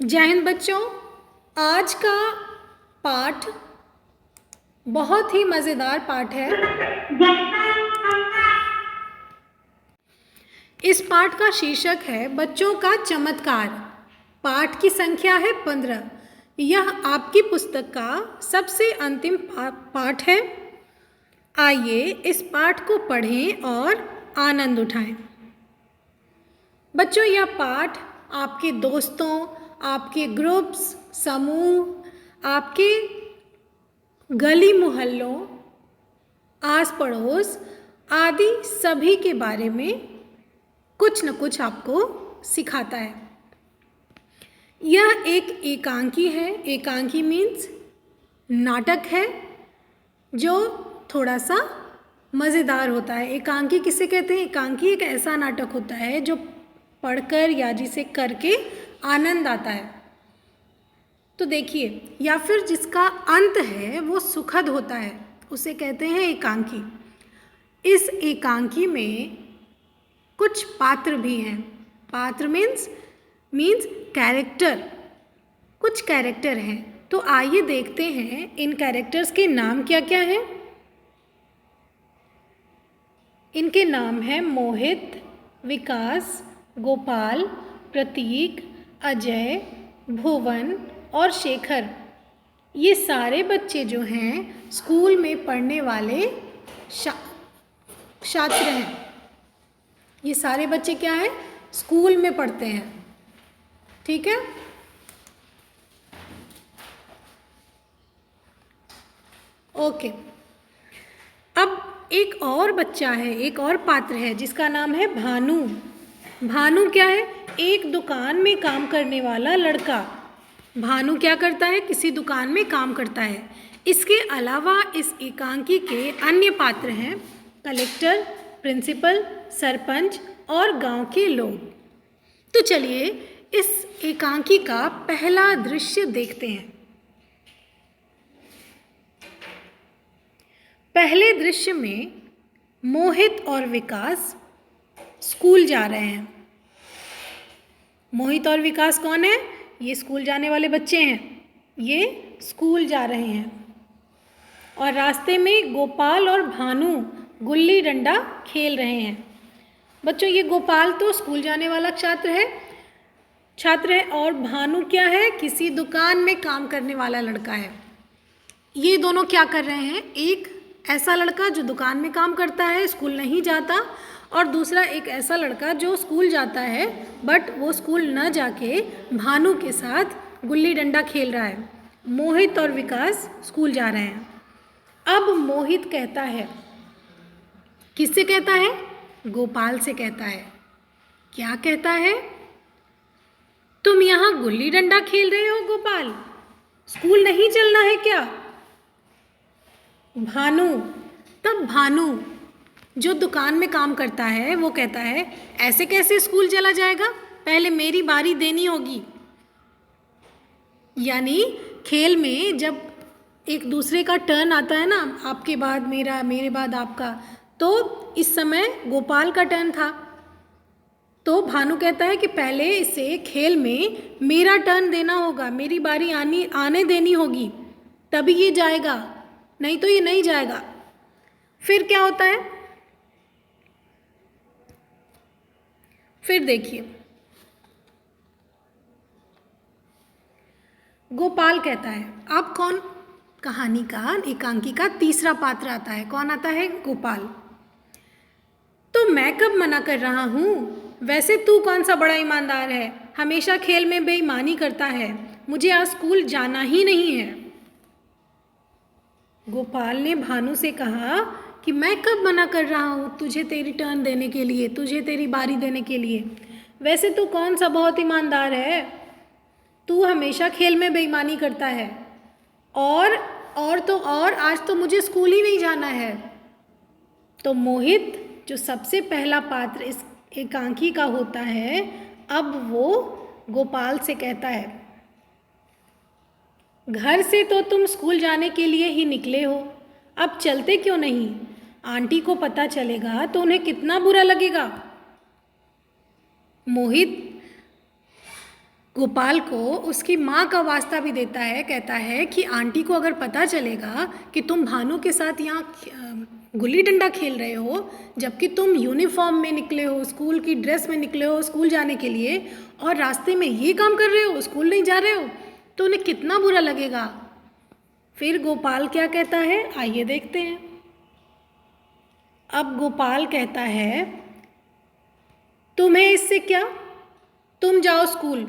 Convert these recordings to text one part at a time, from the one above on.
जय हिंद बच्चों। आज का पाठ बहुत ही मज़ेदार पाठ है। इस पाठ का शीर्षक है बच्चों का चमत्कार। पाठ की संख्या है 15। यह आपकी पुस्तक का सबसे अंतिम पाठ है। आइए इस पाठ को पढ़ें और आनंद उठाएं। बच्चों, यह पाठ आपके दोस्तों, आपके ग्रुप्स, समूह, आपके गली मोहल्लों, आस पड़ोस आदि सभी के बारे में कुछ न कुछ आपको सिखाता है। यह एक एकांकी है। एकांकी मीन्स नाटक है जो थोड़ा सा मज़ेदार होता है। एकांकी किसे कहते हैं? एकांकी एक ऐसा नाटक होता है जो पढ़कर या जिसे करके आनंद आता है। तो देखिए, या फिर जिसका अंत है वो सुखद होता है, उसे कहते हैं एकांकी। इस एकांकी में कुछ पात्र भी हैं। पात्र मीन्स कैरेक्टर। कुछ कैरेक्टर हैं। तो आइए देखते हैं इन कैरेक्टर्स के नाम क्या क्या हैं। इनके नाम हैं मोहित, विकास, गोपाल, प्रतीक, अजय, भुवन और शेखर। ये सारे बच्चे जो हैं स्कूल में पढ़ने वाले छात्र हैं। ये सारे बच्चे क्या हैं? स्कूल में पढ़ते हैं। ठीक है। ओके। अब एक और बच्चा है, एक और पात्र है जिसका नाम है भानु। भानु क्या है? एक दुकान में काम करने वाला लड़का। भानु क्या करता है? किसी दुकान में काम करता है। इसके अलावा इस एकांकी के अन्य पात्र हैं कलेक्टर, प्रिंसिपल, सरपंच और गांव के लोग। तो चलिए इस एकांकी का पहला दृश्य देखते हैं। पहले दृश्य में मोहित और विकास स्कूल जा रहे हैं। मोहित और विकास कौन है? ये स्कूल जाने वाले बच्चे हैं। ये स्कूल जा रहे हैं और रास्ते में गोपाल और भानु गुल्ली डंडा खेल रहे हैं। बच्चों, ये गोपाल तो स्कूल जाने वाला छात्र है और भानु क्या है? किसी दुकान में काम करने वाला लड़का है। ये दोनों क्या कर रहे हैं? एक ऐसा लड़का जो दुकान में काम करता है, स्कूल नहीं जाता, और दूसरा एक ऐसा लड़का जो स्कूल जाता है बट वो स्कूल न जाके भानु के साथ गुल्ली डंडा खेल रहा है। मोहित और विकास स्कूल जा रहे हैं। अब मोहित कहता है, किससे कहता है? गोपाल से कहता है। क्या कहता है? तुम यहाँ गुल्ली डंडा खेल रहे हो गोपाल, स्कूल नहीं चलना है क्या? भानु जो दुकान में काम करता है वो कहता है, ऐसे कैसे स्कूल चला जाएगा, पहले मेरी बारी देनी होगी। यानी खेल में जब एक दूसरे का टर्न आता है ना, आपके बाद मेरा, मेरे बाद आपका, तो इस समय गोपाल का टर्न था। तो भानु कहता है कि पहले इसे खेल में मेरा टर्न देना होगा, मेरी बारी आने देनी होगी, तभी ये जाएगा, नहीं तो ये नहीं जाएगा। फिर क्या होता है? फिर देखिए, गोपाल कहता है, अब कौन? कहानी का, एकांकी का तीसरा पात्र आता है। कौन आता है? गोपाल। तो मैं कब मना कर रहा हूँ? वैसे तू कौन सा बड़ा ईमानदार है, हमेशा खेल में बेईमानी करता है, मुझे आज स्कूल जाना ही नहीं है। गोपाल ने भानु से कहा कि मैं कब मना कर रहा हूँ तुझे तेरी टर्न देने के लिए, तुझे तेरी बारी देने के लिए। वैसे तू कौन सा बहुत ईमानदार है, तू हमेशा खेल में बेईमानी करता है, और आज तो मुझे स्कूल ही नहीं जाना है। तो मोहित जो सबसे पहला पात्र इस एकांकी का होता है, अब वो गोपाल से कहता है, घर से तो तुम स्कूल जाने के लिए ही निकले हो, अब चलते क्यों नहीं? आंटी को पता चलेगा तो उन्हें कितना बुरा लगेगा। मोहित गोपाल को उसकी माँ का वास्ता भी देता है, कहता है कि आंटी को अगर पता चलेगा कि तुम भानु के साथ यहाँ गुल्ली डंडा खेल रहे हो, जबकि तुम यूनिफॉर्म में निकले हो, स्कूल की ड्रेस में निकले हो स्कूल जाने के लिए, और रास्ते में ये काम कर रहे हो, स्कूल नहीं जा रहे हो, तो उन्हें कितना बुरा लगेगा। फिर गोपाल क्या कहता है, आइए देखते हैं। अब गोपाल कहता है, तुम्हें इससे क्या, तुम जाओ स्कूल।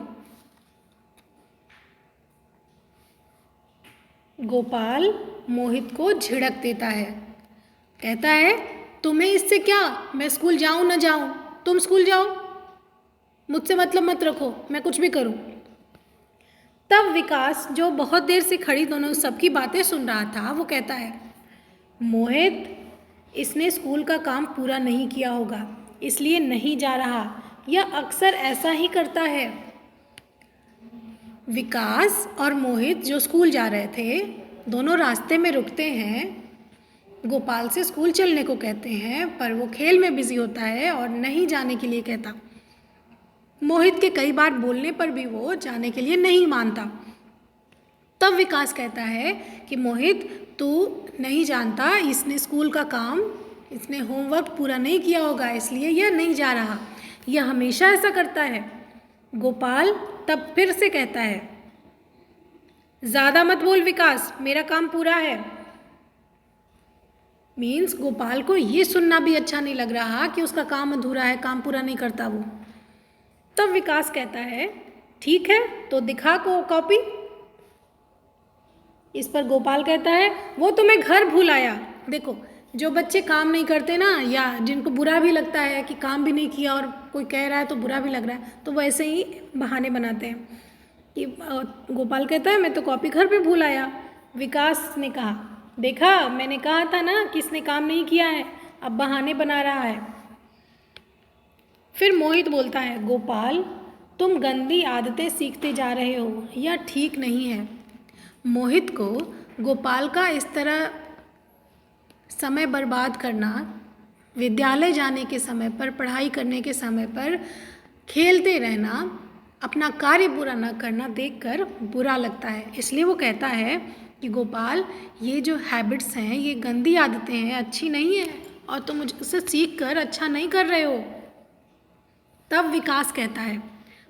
गोपाल मोहित को झिड़क देता है, कहता है तुम्हें इससे क्या, मैं स्कूल जाऊं ना जाऊं, तुम स्कूल जाओ, मुझसे मतलब मत रखो, मैं कुछ भी करूं। तब विकास, जो बहुत देर से खड़ी दोनों सबकी बातें सुन रहा था, वो कहता है, मोहित, इसने स्कूल का काम पूरा नहीं किया होगा, इसलिए नहीं जा रहा, यह अक्सर ऐसा ही करता है। विकास और मोहित जो स्कूल जा रहे थे, दोनों रास्ते में रुकते हैं, गोपाल से स्कूल चलने को कहते हैं, पर वो खेल में बिजी होता है और नहीं जाने के लिए कहता। मोहित के कई बार बोलने पर भी वो जाने के लिए नहीं मानता। तब विकास कहता है कि मोहित, तू नहीं जानता, इसने स्कूल का काम, इसने होमवर्क पूरा नहीं किया होगा, इसलिए यह नहीं जा रहा, यह हमेशा ऐसा करता है। गोपाल तब फिर से कहता है, ज़्यादा मत बोल विकास, मेरा काम पूरा है। मीन्स गोपाल को ये सुनना भी अच्छा नहीं लग रहा कि उसका काम अधूरा है, काम पूरा नहीं करता वो। तब विकास कहता है, ठीक है तो दिखा को कॉपी। इस पर गोपाल कहता है, वो तो मैं घर भूल आया। देखो, जो बच्चे काम नहीं करते ना, या जिनको बुरा भी लगता है कि काम भी नहीं किया और कोई कह रहा है तो बुरा भी लग रहा है, तो वैसे ही बहाने बनाते हैं कि गोपाल कहता है, मैं तो कॉपी घर पे भूल आया। विकास ने कहा, देखा, मैंने कहा था ना कि इसने काम नहीं किया है, अब बहाने बना रहा है। फिर मोहित बोलता है, गोपाल, तुम गंदी आदतें सीखते जा रहे हो, यह ठीक नहीं है। मोहित को गोपाल का इस तरह समय बर्बाद करना, विद्यालय जाने के समय पर, पढ़ाई करने के समय पर खेलते रहना, अपना कार्य पूरा न करना देखकर बुरा लगता है। इसलिए वो कहता है कि गोपाल, ये जो हैबिट्स हैं, ये गंदी आदतें हैं, अच्छी नहीं है, और तुम मुझसे सीख कर अच्छा नहीं कर रहे हो। तब विकास कहता है,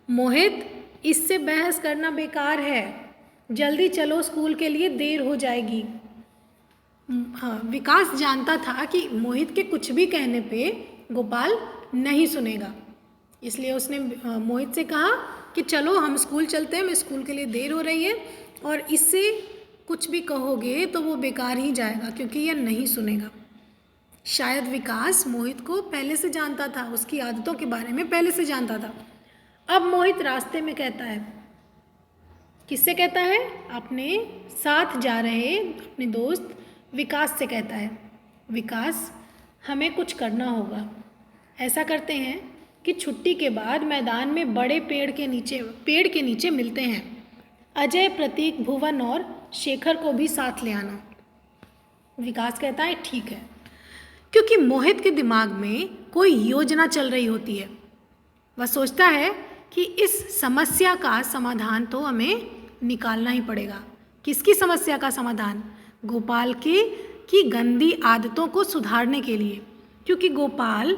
मोहित, इससे बहस करना बेकार है, जल्दी चलो, स्कूल के लिए देर हो जाएगी। हाँ, विकास जानता था कि मोहित के कुछ भी कहने पे गोपाल नहीं सुनेगा, इसलिए उसने मोहित से कहा कि चलो हम स्कूल चलते हैं, मैं स्कूल के लिए देर हो रही है, और इससे कुछ भी कहोगे तो वो बेकार ही जाएगा, क्योंकि यह नहीं सुनेगा। शायद विकास मोहित को पहले से जानता था, उसकी आदतों के बारे में पहले से जानता था। अब मोहित रास्ते में कहता है, किससे कहता है, अपने साथ जा रहे अपने दोस्त विकास से कहता है, विकास, हमें कुछ करना होगा। ऐसा करते हैं कि छुट्टी के बाद मैदान में बड़े पेड़ के नीचे मिलते हैं। अजय, प्रतीक, भुवन और शेखर को भी साथ ले आना। विकास कहता है, ठीक है, क्योंकि मोहित के दिमाग में कोई योजना चल रही होती है। वह सोचता है कि इस समस्या का समाधान तो हमें निकालना ही पड़ेगा। किसकी समस्या का समाधान? गोपाल की गंदी आदतों को सुधारने के लिए, क्योंकि गोपाल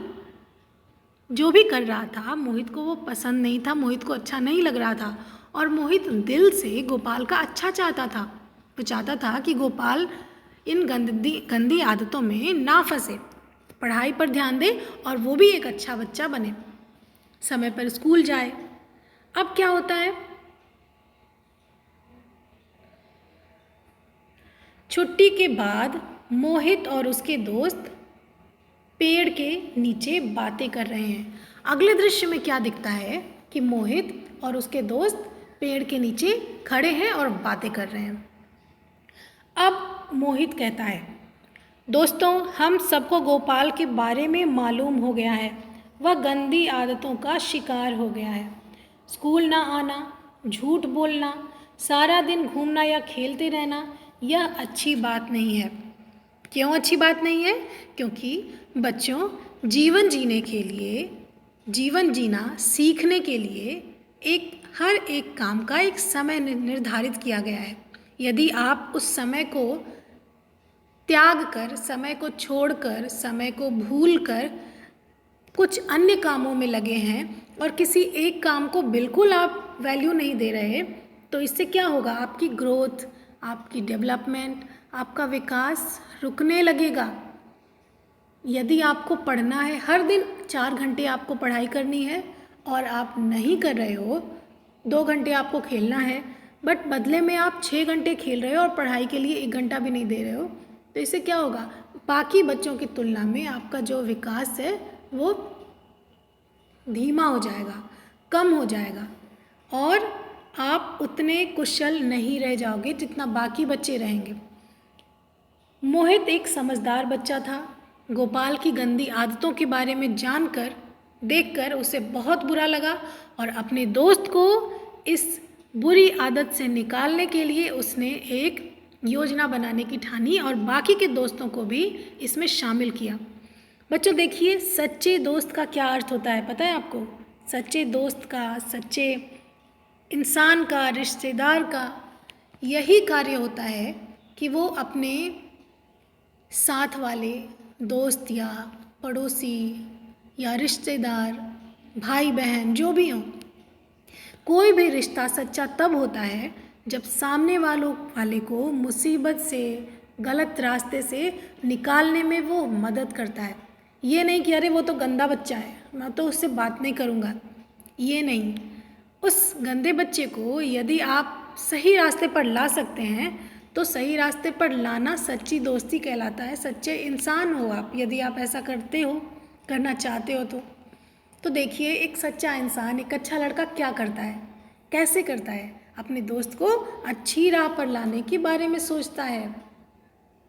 जो भी कर रहा था मोहित को वो पसंद नहीं था, मोहित को अच्छा नहीं लग रहा था, और मोहित दिल से गोपाल का अच्छा चाहता था। वो चाहता था कि गोपाल इन गंदी आदतों में ना फंसे, पढ़ाई पर ध्यान दे और वो भी एक अच्छा बच्चा बने, समय पर स्कूल जाए। अब क्या होता है, छुट्टी के बाद मोहित और उसके दोस्त पेड़ के नीचे बातें कर रहे हैं। अगले दृश्य में क्या दिखता है कि मोहित और उसके दोस्त पेड़ के नीचे खड़े हैं और बातें कर रहे हैं। अब मोहित कहता है, दोस्तों, हम सबको गोपाल के बारे में मालूम हो गया है, वह गंदी आदतों का शिकार हो गया है। स्कूल ना आना, झूठ बोलना, सारा दिन घूमना या खेलते रहना, यह अच्छी बात नहीं है। क्यों अच्छी बात नहीं है? क्योंकि बच्चों, जीवन जीने के लिए, जीवन जीना सीखने के लिए हर एक काम का एक समय निर्धारित किया गया है। यदि आप उस समय को त्याग कर, समय को छोड़कर, समय को भूलकर कुछ अन्य कामों में लगे हैं और किसी एक काम को बिल्कुल आप वैल्यू नहीं दे रहे, तो इससे क्या होगा? आपकी ग्रोथ, आपकी डेवलपमेंट, आपका विकास रुकने लगेगा। यदि आपको पढ़ना है, हर दिन 4 घंटे आपको पढ़ाई करनी है और आप नहीं कर रहे हो, 2 घंटे आपको खेलना है, बट बदले में आप 6 घंटे खेल रहे हो और पढ़ाई के लिए 1 घंटा भी नहीं दे रहे हो, तो इससे क्या होगा? बाकी बच्चों की तुलना में आपका जो विकास है वो धीमा हो जाएगा, कम हो जाएगा और आप उतने कुशल नहीं रह जाओगे जितना बाकी बच्चे रहेंगे। मोहित एक समझदार बच्चा था। गोपाल की गंदी आदतों के बारे में जानकर, देखकर उसे बहुत बुरा लगा और अपने दोस्त को इस बुरी आदत से निकालने के लिए उसने एक योजना बनाने की ठानी और बाकी के दोस्तों को भी इसमें शामिल किया। बच्चों देखिए, सच्चे दोस्त का क्या अर्थ होता है पता है आपको? सच्चे दोस्त का, सच्चे इंसान का, रिश्तेदार का यही कार्य होता है कि वो अपने साथ वाले दोस्त या पड़ोसी या रिश्तेदार, भाई बहन जो भी हों, कोई भी रिश्ता सच्चा तब होता है जब सामने वाले को मुसीबत से, गलत रास्ते से निकालने में वो मदद करता है। ये नहीं कि अरे वो तो गंदा बच्चा है, मैं तो उससे बात नहीं करूँगा, ये नहीं। उस गंदे बच्चे को यदि आप सही रास्ते पर ला सकते हैं तो सही रास्ते पर लाना सच्ची दोस्ती कहलाता है। सच्चे इंसान हो आप यदि आप ऐसा करते हो, करना चाहते हो तो देखिए, एक सच्चा इंसान, एक अच्छा लड़का क्या करता है, कैसे करता है? अपने दोस्त को अच्छी राह पर लाने के बारे में सोचता है,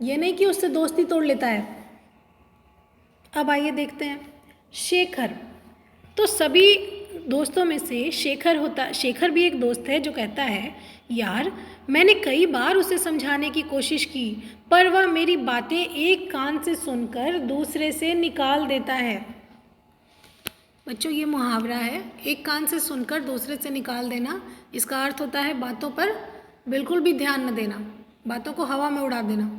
ये नहीं कि उससे दोस्ती तोड़ लेता है। अब आइए देखते हैं शेखर। तो सभी दोस्तों में से शेखर भी एक दोस्त है जो कहता है, यार मैंने कई बार उसे समझाने की कोशिश की पर वह मेरी बातें एक कान से सुनकर दूसरे से निकाल देता है। बच्चों ये मुहावरा है, एक कान से सुनकर दूसरे से निकाल देना। इसका अर्थ होता है बातों पर बिल्कुल भी ध्यान न देना, बातों को हवा में उड़ा देना।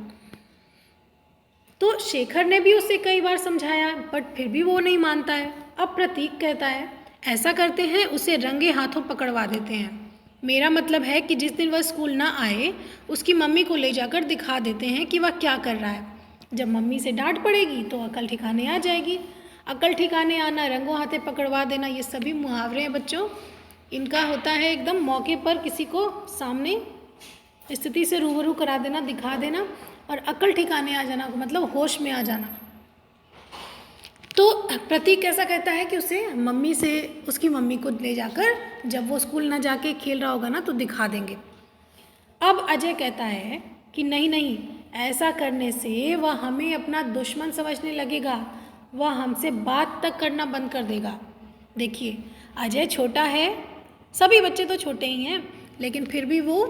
तो शेखर ने भी उसे कई बार समझाया बट फिर भी वो नहीं मानता है। अब प्रतीक कहता है, ऐसा करते हैं उसे रंगे हाथों पकड़वा देते हैं। मेरा मतलब है कि जिस दिन वह स्कूल ना आए उसकी मम्मी को ले जाकर दिखा देते हैं कि वह क्या कर रहा है। जब मम्मी से डांट पड़ेगी तो अकल ठिकाने आ जाएगी। अकल ठिकाने आना, रंगों हाथे पकड़वा देना, ये सभी मुहावरे हैं बच्चों। इनका होता है एकदम मौके पर किसी को सामने स्थिति से रूबरू करा देना, दिखा देना, और अकल ठिकाने आ जाना मतलब होश में आ जाना। तो प्रतीक ऐसा कहता है कि उसकी मम्मी को ले जाकर जब वो स्कूल ना जाके खेल रहा होगा ना तो दिखा देंगे। अब अजय कहता है कि नहीं, ऐसा करने से वह हमें अपना दुश्मन समझने लगेगा, वह हमसे बात तक करना बंद कर देगा। देखिए, अजय छोटा है, सभी बच्चे तो छोटे ही हैं, लेकिन फिर भी वो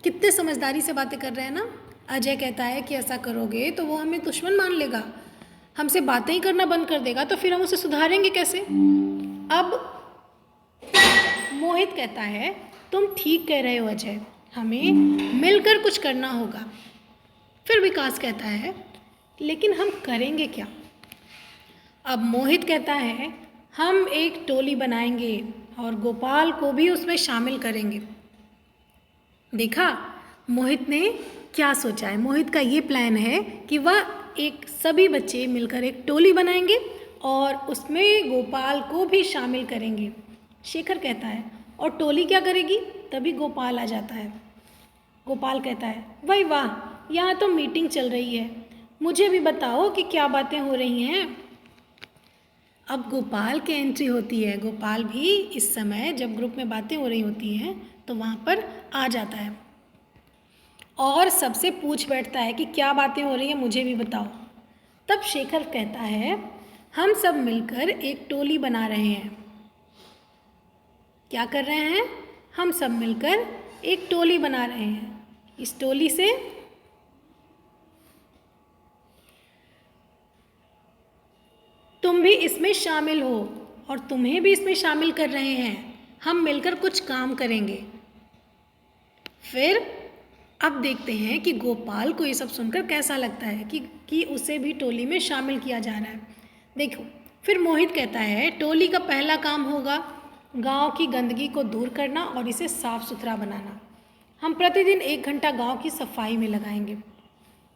कितने समझदारी से बातें कर रहे हैं ना। अजय कहता है कि ऐसा करोगे तो वो हमें दुश्मन मान लेगा, हमसे बातें ही करना बंद कर देगा, तो फिर हम उसे सुधारेंगे कैसे? अब मोहित कहता है, तुम ठीक कह रहे हो अजय, हमें मिलकर कुछ करना होगा। फिर विकास कहता है, लेकिन हम करेंगे क्या? अब मोहित कहता है, हम एक टोली बनाएंगे और गोपाल को भी उसमें शामिल करेंगे। देखा मोहित ने क्या सोचा है? मोहित का ये प्लान है कि वह सभी बच्चे मिलकर एक टोली बनाएंगे और उसमें गोपाल को भी शामिल करेंगे। शेखर कहता है, और टोली क्या करेगी? तभी गोपाल आ जाता है। गोपाल कहता है, भाई वाह, यहाँ तो मीटिंग चल रही है, मुझे भी बताओ कि क्या बातें हो रही हैं। अब गोपाल की एंट्री होती है। गोपाल भी इस समय जब ग्रुप में बातें हो रही होती हैं तो वहाँ पर आ जाता है और सबसे पूछ बैठता है कि क्या बातें हो रही हैं, मुझे भी बताओ। तब शेखर कहता है, हम सब मिलकर एक टोली बना रहे हैं। क्या कर रहे हैं? हम सब मिलकर एक टोली बना रहे हैं। इस टोली से तुम भी इसमें शामिल हो और तुम्हें भी इसमें शामिल कर रहे हैं। हम मिलकर कुछ काम करेंगे। फिर अब देखते हैं कि गोपाल को ये सब सुनकर कैसा लगता है कि उसे भी टोली में शामिल किया जा रहा है। देखो, फिर मोहित कहता है टोली का पहला काम होगा गांव की गंदगी को दूर करना और इसे साफ सुथरा बनाना। हम प्रतिदिन 1 घंटा गांव की सफाई में लगाएंगे।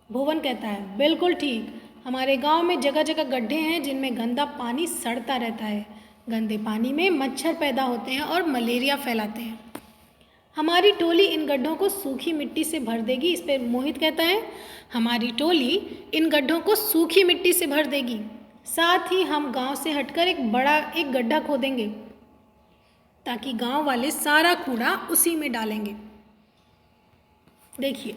भुवन कहता है बिल्कुल ठीक, हमारे गांव में जगह जगह गड्ढे हैं जिनमें गंदा पानी सड़ता रहता है। गंदे पानी में मच्छर पैदा होते हैं और मलेरिया फैलाते हैं। हमारी टोली इन गड्ढों को सूखी मिट्टी से भर देगी। इस पर मोहित कहता है हमारी टोली इन गड्ढों को सूखी मिट्टी से भर देगी। साथ ही हम गांव से हटकर एक गड्ढा खोदेंगे ताकि गांव वाले सारा कूड़ा उसी में डालेंगे। देखिए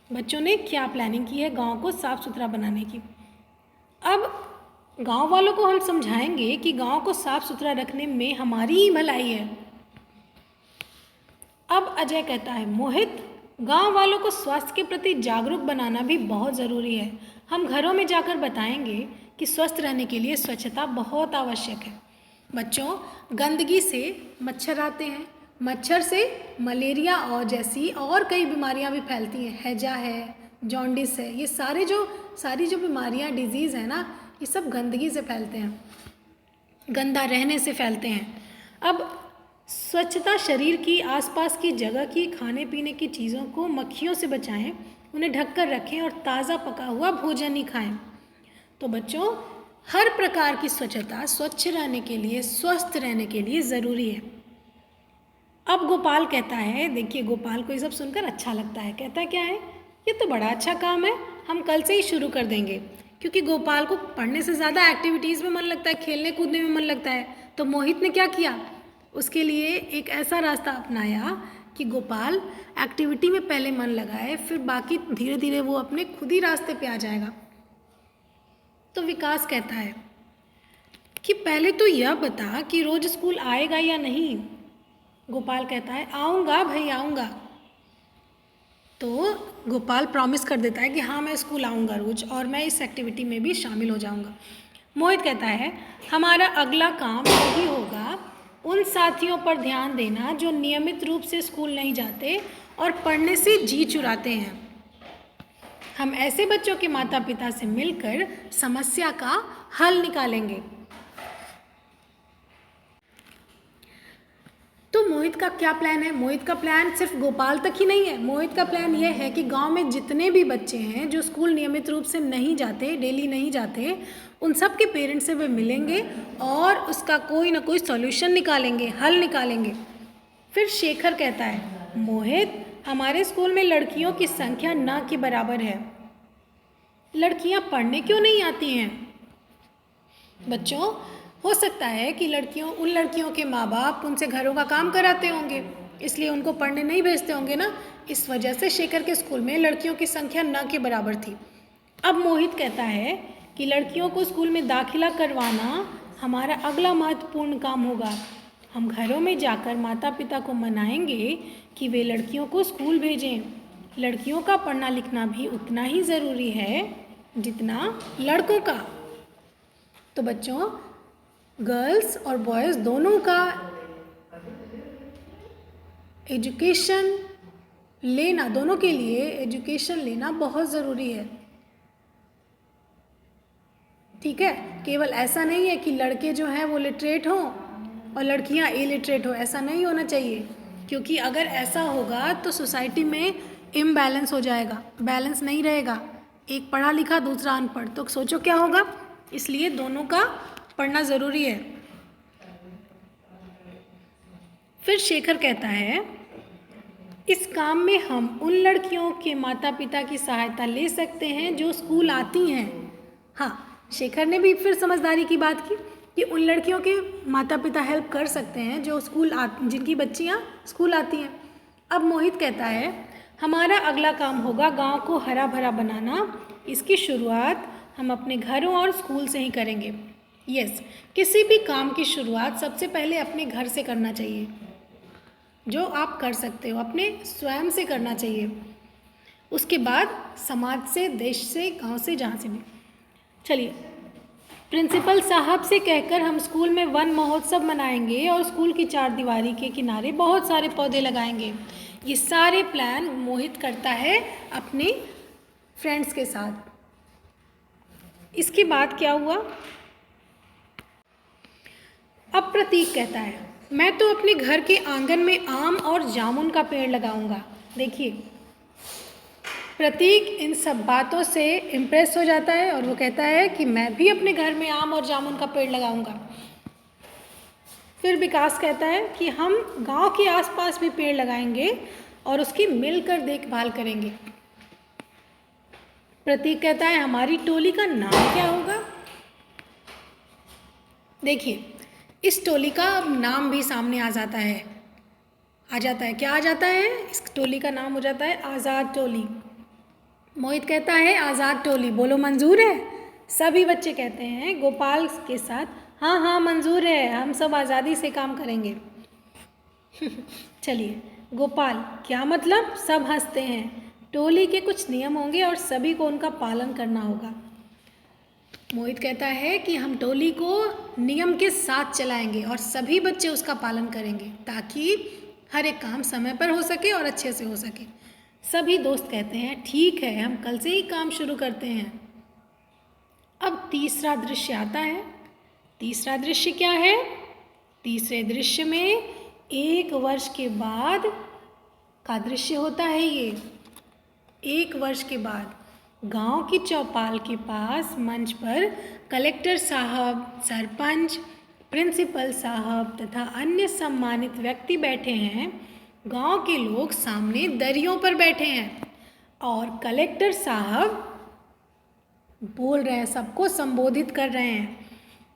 बच्चों ने क्या प्लानिंग की है गांव को साफ सुथरा बनाने की। अब गांव वालों को हम समझाएंगे कि गांव को साफ सुथरा रखने में हमारी ही भलाई है। अब अजय कहता है मोहित, गांव वालों को स्वास्थ्य के प्रति जागरूक बनाना भी बहुत ज़रूरी है। हम घरों में जाकर बताएंगे कि स्वस्थ रहने के लिए स्वच्छता बहुत आवश्यक है। बच्चों, गंदगी से मच्छर आते हैं, मच्छर से मलेरिया और जैसी और कई बीमारियां भी फैलती हैं। हैजा है, जॉन्डिस है, ये सारी जो बीमारियां डिजीज़ है ना, ये सब गंदगी से फैलते हैं, गंदा रहने से फैलते हैं। अब स्वच्छता शरीर की, आसपास की जगह की, खाने पीने की चीज़ों को मक्खियों से बचाएं, उन्हें ढककर रखें और ताज़ा पका हुआ भोजन ही खाएं। तो बच्चों, हर प्रकार की स्वच्छता स्वच्छ रहने के लिए, स्वस्थ रहने के लिए ज़रूरी है। अब गोपाल कहता है, देखिए गोपाल को ये सब सुनकर अच्छा लगता है। कहता है क्या है, ये तो बड़ा अच्छा काम है, हम कल से ही शुरू कर देंगे। क्योंकि गोपाल को पढ़ने से ज़्यादा एक्टिविटीज़ में मन लगता है, खेलने कूदने में मन लगता है। तो मोहित ने क्या किया, उसके लिए एक ऐसा रास्ता अपनाया कि गोपाल एक्टिविटी में पहले मन लगाए, फिर बाकी धीरे धीरे वो अपने खुद ही रास्ते पे आ जाएगा। तो विकास कहता है कि पहले तो यह बता कि रोज़ स्कूल आएगा या नहीं। गोपाल कहता है आऊँगा भाई, आऊँगा। तो गोपाल प्रॉमिस कर देता है कि हाँ मैं स्कूल आऊँगा रोज़ और मैं इस एक्टिविटी में भी शामिल हो जाऊँगा। मोहित कहता है हमारा अगला काम यही होगा उन साथियों पर ध्यान देना जो नियमित रूप से स्कूल नहीं जाते और पढ़ने से जी चुराते हैं। हम ऐसे बच्चों के माता पिता से मिलकर समस्या का हल निकालेंगे। तो मोहित का क्या प्लान है? मोहित का प्लान सिर्फ गोपाल तक ही नहीं है। मोहित का प्लान यह है कि गांव में जितने भी बच्चे हैं जो स्कूल नियमित रूप से नहीं जाते, डेली नहीं जाते, उन सब के पेरेंट्स से वे मिलेंगे और उसका कोई ना कोई सॉल्यूशन निकालेंगे, हल निकालेंगे। फिर शेखर कहता है मोहित, हमारे स्कूल में लड़कियों की संख्या न के बराबर है, लड़कियां पढ़ने क्यों नहीं आती हैं? बच्चों, हो सकता है कि उन लड़कियों के माँ बाप उनसे घरों का काम कराते होंगे, इसलिए उनको पढ़ने नहीं भेजते होंगे ना। इस वजह से शेखर के स्कूल में लड़कियों की संख्या न के बराबर थी। अब मोहित कहता है कि लड़कियों को स्कूल में दाखिला करवाना हमारा अगला महत्वपूर्ण काम होगा। हम घरों में जाकर माता पिता को मनाएंगे कि वे लड़कियों को स्कूल भेजें। लड़कियों का पढ़ना लिखना भी उतना ही ज़रूरी है जितना लड़कों का। तो बच्चों, गर्ल्स और बॉयज़ दोनों का एजुकेशन लेना, दोनों के लिए एजुकेशन लेना बहुत ज़रूरी है। ठीक है, केवल ऐसा नहीं है कि लड़के जो हैं वो लिटरेट हों और लड़कियां इलिटरेट हो, ऐसा नहीं होना चाहिए। क्योंकि अगर ऐसा होगा तो सोसाइटी में इम्बैलेंस हो जाएगा, बैलेंस नहीं रहेगा। एक पढ़ा लिखा दूसरा अनपढ़, तो सोचो क्या होगा। इसलिए दोनों का पढ़ना ज़रूरी है। फिर शेखर कहता है इस काम में हम उन लड़कियों के माता पिता की सहायता ले सकते हैं जो स्कूल आती हैं। हाँ, शेखर ने भी फिर समझदारी की बात की कि उन लड़कियों के माता पिता हेल्प कर सकते हैं जो जिनकी बच्चियाँ स्कूल आती हैं। अब मोहित कहता है हमारा अगला काम होगा गांव को हरा भरा बनाना। इसकी शुरुआत हम अपने घरों और स्कूल से ही करेंगे। यस, किसी भी काम की शुरुआत सबसे पहले अपने घर से करना चाहिए। जो आप कर सकते हो अपने स्वयं से करना चाहिए, उसके बाद समाज से, देश से, गांव से, जहाँ से भी। चलिए प्रिंसिपल साहब से कहकर हम स्कूल में वन महोत्सव मनाएंगे और स्कूल की चारदीवारी के किनारे बहुत सारे पौधे लगाएंगे। ये सारे प्लान मोहित करता है अपने फ्रेंड्स के साथ। इसके बाद क्या हुआ? अब प्रतीक कहता है, मैं तो अपने घर के आंगन में आम और जामुन का पेड़ लगाऊंगा। देखिए, प्रतीक इन सब बातों से इम्प्रेस हो जाता है और वो कहता है कि मैं भी अपने घर में आम और जामुन का पेड़ लगाऊंगा। फिर विकास कहता है कि हम गांव के आसपास भी पेड़ लगाएंगे और उसकी मिलकर देखभाल करेंगे। प्रतीक कहता है, हमारी टोली का नाम क्या होगा? देखिए, इस टोली का नाम भी सामने आ जाता है। क्या आ जाता है? इस टोली का नाम हो जाता है आज़ाद टोली। मोहित कहता है, आज़ाद टोली, बोलो मंजूर है? सभी बच्चे कहते हैं गोपाल के साथ, हाँ हाँ मंजूर है, हम सब आज़ादी से काम करेंगे। चलिए, गोपाल, क्या मतलब? सब हंसते हैं। टोली के कुछ नियम होंगे और सभी को उनका पालन करना होगा। मोहित कहता है कि हम टोली को नियम के साथ चलाएंगे और सभी बच्चे उसका पालन करेंगे ताकि हर एक काम समय पर हो सके और अच्छे से हो सके। सभी दोस्त कहते हैं, ठीक है, हम कल से ही काम शुरू करते हैं। अब तीसरा दृश्य आता है। तीसरा दृश्य क्या है? तीसरे दृश्य में 1 वर्ष के बाद का दृश्य होता है। ये 1 वर्ष के बाद गांव की चौपाल के पास मंच पर कलेक्टर साहब, सरपंच, प्रिंसिपल साहब तथा अन्य सम्मानित व्यक्ति बैठे हैं। गांव के लोग सामने दरियों पर बैठे हैं और कलेक्टर साहब बोल रहे हैं, सबको संबोधित कर रहे हैं।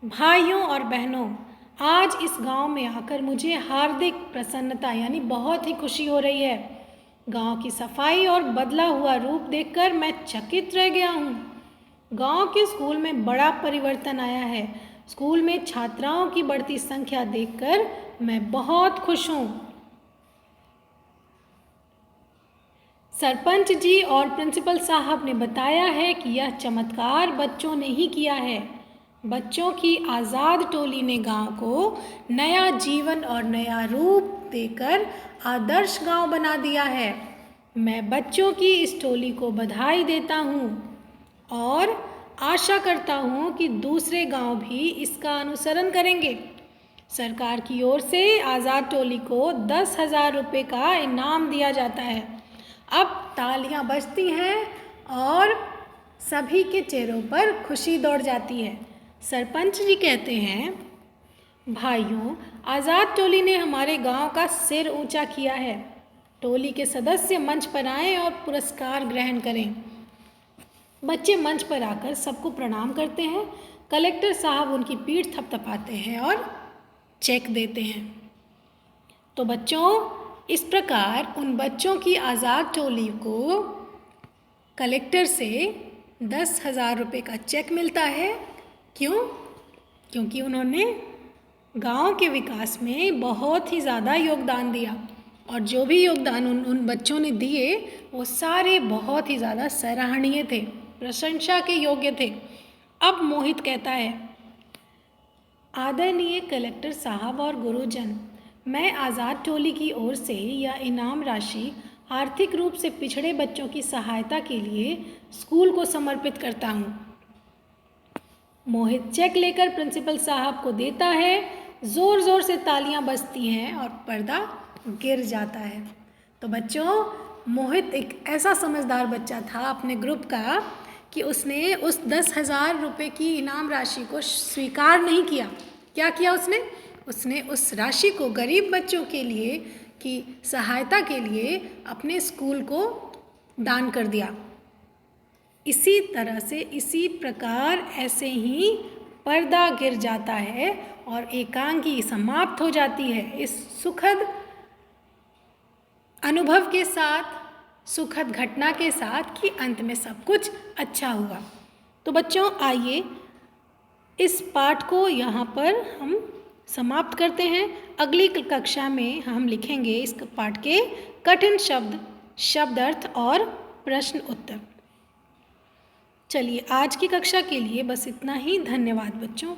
भाइयों और बहनों, आज इस गांव में आकर मुझे हार्दिक प्रसन्नता यानी बहुत ही खुशी हो रही है। गांव की सफाई और बदला हुआ रूप देखकर मैं चकित रह गया हूँ। गांव के स्कूल में बड़ा परिवर्तन आया है। स्कूल में छात्राओं की बढ़ती संख्या देखकर मैं बहुत खुश हूँ। सरपंच जी और प्रिंसिपल साहब ने बताया है कि यह चमत्कार बच्चों ने ही किया है। बच्चों की आज़ाद टोली ने गांव को नया जीवन और नया रूप देकर आदर्श गांव बना दिया है। मैं बच्चों की इस टोली को बधाई देता हूं और आशा करता हूं कि दूसरे गांव भी इसका अनुसरण करेंगे। सरकार की ओर से आज़ाद टोली को 10,000 रुपये का इनाम दिया जाता है। अब तालियां बजती हैं और सभी के चेहरों पर खुशी दौड़ जाती है। सरपंच जी कहते हैं, भाइयों, आज़ाद टोली ने हमारे गांव का सिर ऊंचा किया है। टोली के सदस्य मंच पर आएं और पुरस्कार ग्रहण करें। बच्चे मंच पर आकर सबको प्रणाम करते हैं। कलेक्टर साहब उनकी पीठ थपथपाते हैं और चेक देते हैं। तो बच्चों, इस प्रकार उन बच्चों की आज़ाद टोली को कलेक्टर से 10,000 रुपये का चेक मिलता है। क्यों? क्योंकि उन्होंने गांव के विकास में बहुत ही ज़्यादा योगदान दिया और जो भी योगदान उन बच्चों ने दिए वो सारे बहुत ही ज़्यादा सराहनीय थे, प्रशंसा के योग्य थे। अब मोहित कहता है, आदरणीय कलेक्टर साहब और गुरुजन, मैं आज़ाद टोली की ओर से यह इनाम राशि आर्थिक रूप से पिछड़े बच्चों की सहायता के लिए स्कूल को समर्पित करता हूँ। मोहित चेक लेकर प्रिंसिपल साहब को देता है। ज़ोर ज़ोर से तालियां बजती हैं और पर्दा गिर जाता है। तो बच्चों, मोहित एक ऐसा समझदार बच्चा था अपने ग्रुप का कि उसने उस 10,000 रुपये की इनाम राशि को स्वीकार नहीं किया। क्या किया उसने? उसने उस राशि को गरीब बच्चों के लिए की सहायता के लिए अपने स्कूल को दान कर दिया। इसी तरह से, इसी प्रकार ऐसे ही पर्दा गिर जाता है और एकांकी समाप्त हो जाती है। इस सुखद अनुभव के साथ, सुखद घटना के साथ कि अंत में सब कुछ अच्छा हुआ। तो बच्चों, आइए इस पाठ को यहाँ पर हम समाप्त करते हैं। अगली कक्षा में हम लिखेंगे इस पाठ के कठिन शब्द, शब्द अर्थ और प्रश्न उत्तर। चलिए आज की कक्षा के लिए बस इतना ही। धन्यवाद बच्चों।